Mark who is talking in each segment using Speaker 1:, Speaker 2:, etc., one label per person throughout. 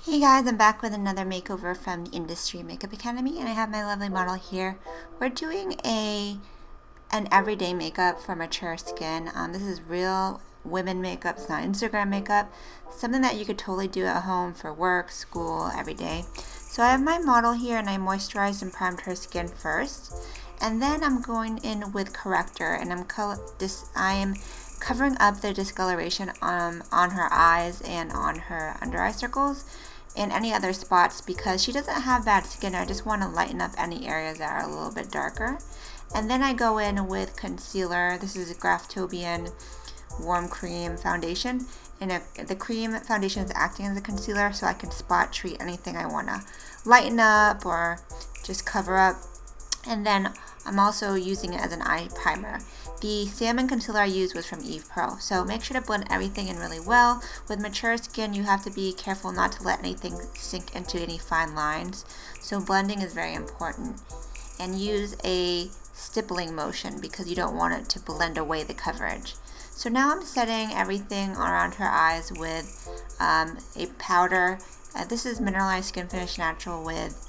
Speaker 1: Hey guys, I'm back with another makeover from the Industry Makeup Academy, and I have my lovely model here. We're doing an everyday makeup for mature skin. This is real women makeup, it's not Instagram makeup. Something that you could totally do at home for work, school, every day. So I have my model here and I moisturized and primed her skin first. And then I'm going in with corrector and I am covering up the discoloration on her eyes and on her under eye circles and any other spots because she doesn't have bad skin. I just want to lighten up any areas that are a little bit darker. And then I go in with concealer. This is a Graftobian Warm Cream Foundation. And the cream foundation is acting as a concealer so I can spot treat anything I want to lighten up or just cover up. And then I'm also using it as an eye primer. The salmon concealer I used was from Eve Pro. So make sure to blend everything in really well. With mature skin, you have to be careful not to let anything sink into any fine lines. So blending is very important. And use a stippling motion because you don't want it to blend away the coverage. So now I'm setting everything around her eyes with a powder. This is Mineralized Skin Finish Natural with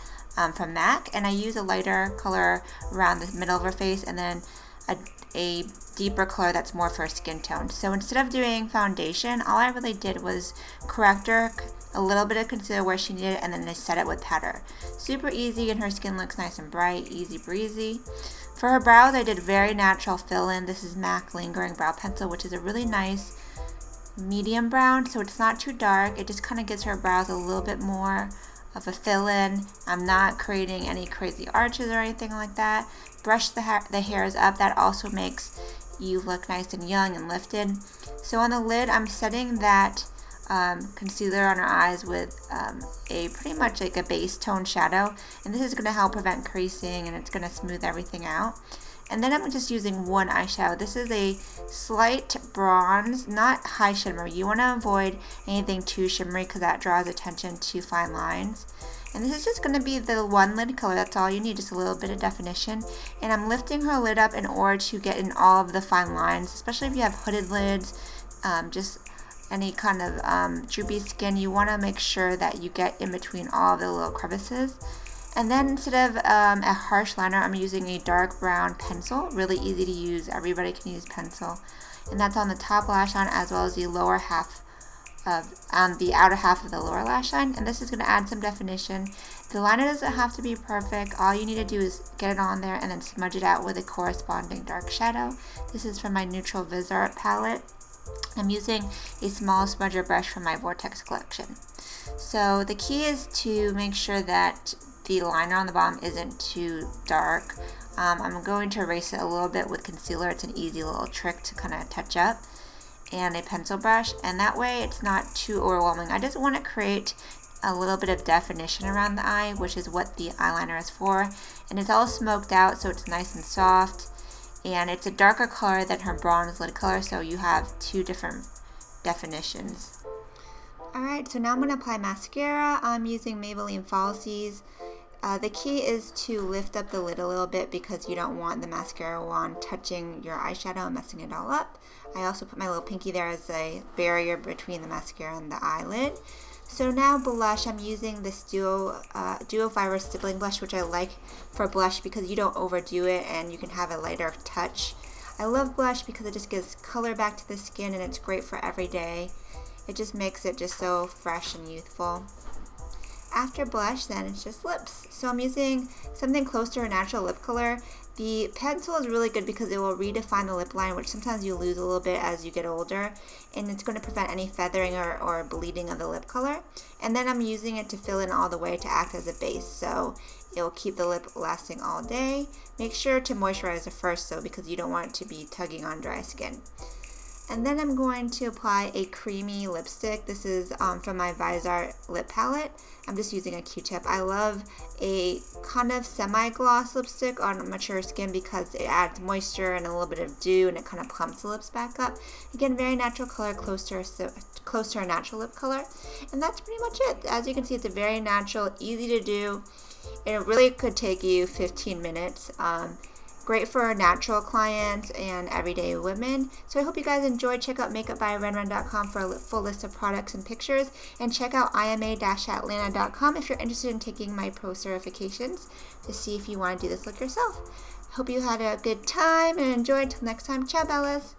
Speaker 1: from MAC, and I use a lighter color around the middle of her face and then a deeper color that's more for her skin tone. So instead of doing foundation, all I really did was corrector, a little bit of concealer where she needed it, and then I set it with powder. Super easy, and her skin looks nice and bright, easy breezy. For her brows, I did very natural fill-in. This is MAC Lingering Brow Pencil, which is a really nice medium brown, so it's not too dark. It just kind of gives her brows a little bit more of a fill-in. I'm not creating any crazy arches or anything like that. Brush the hairs up. That also makes you look nice and young and lifted. So on the lid, I'm setting that concealer on her eyes with a pretty much like a base tone shadow, and this is going to help prevent creasing and it's going to smooth everything out. And then I'm just using one eyeshadow. This is a slight bronze, not high shimmer. You want to avoid anything too shimmery because that draws attention to fine lines. And this is just going to be the one lid color. That's all you need, just a little bit of definition. And I'm lifting her lid up in order to get in all of the fine lines, especially if you have hooded lids, just any kind of droopy skin. You want to make sure that you get in between all of the little crevices. And then instead of a harsh liner, I'm using a dark brown pencil. Really easy to use. Everybody can use pencil. And that's on the top lash line as well as the lower half of, the outer half of the lower lash line. And this is going to add some definition. The liner doesn't have to be perfect. All you need to do is get it on there and then smudge it out with a corresponding dark shadow. This is from my Neutral Visart palette. I'm using a small smudger brush from my Vortex collection. So the key is to make sure that the liner on the bottom isn't too dark. I'm going to erase it a little bit with concealer. It's an easy little trick to kind of touch up, and a pencil brush, and that way it's not too overwhelming. I just want to create a little bit of definition around the eye, which is what the eyeliner is for, and it's all smoked out so it's nice and soft, and it's a darker color than her bronze lid color, so you have two different definitions. Alright, so now I'm going to apply mascara. I'm using Maybelline Falsies. The key is to lift up the lid a little bit because you don't want the mascara wand touching your eyeshadow and messing it all up. I also put my little pinky there as a barrier between the mascara and the eyelid. So now blush, I'm using this Duo Fiber Stippling Blush, which I like for blush because you don't overdo it and you can have a lighter touch. I love blush because it just gives color back to the skin and it's great for every day. It just makes it just so fresh and youthful. After blush, then it's just lips. So I'm using something close to her natural lip color. The pencil is really good because it will redefine the lip line, which sometimes you lose a little bit as you get older, and it's going to prevent any feathering or bleeding of the lip color. And then I'm using it to fill in all the way to act as a base, so it will keep the lip lasting all day. Make sure to moisturize it first though, because you don't want it to be tugging on dry skin. And then I'm going to apply a creamy lipstick. This is from my Visart lip palette. I'm just using a Q-tip. I love a kind of semi-gloss lipstick on mature skin because it adds moisture and a little bit of dew and it kind of plumps the lips back up. Again, very natural color, close to her natural lip color. And that's pretty much it. As you can see, it's a very natural, easy to do. It really could take you 15 minutes. great for natural clients and everyday women. So I hope you guys enjoyed. Check out makeupbyrenren.com for a full list of products and pictures, and check out ima-atlanta.com if you're interested in taking my pro certifications to see if you want to do this look yourself. Hope you had a good time and enjoy. Until next time, ciao Bellas!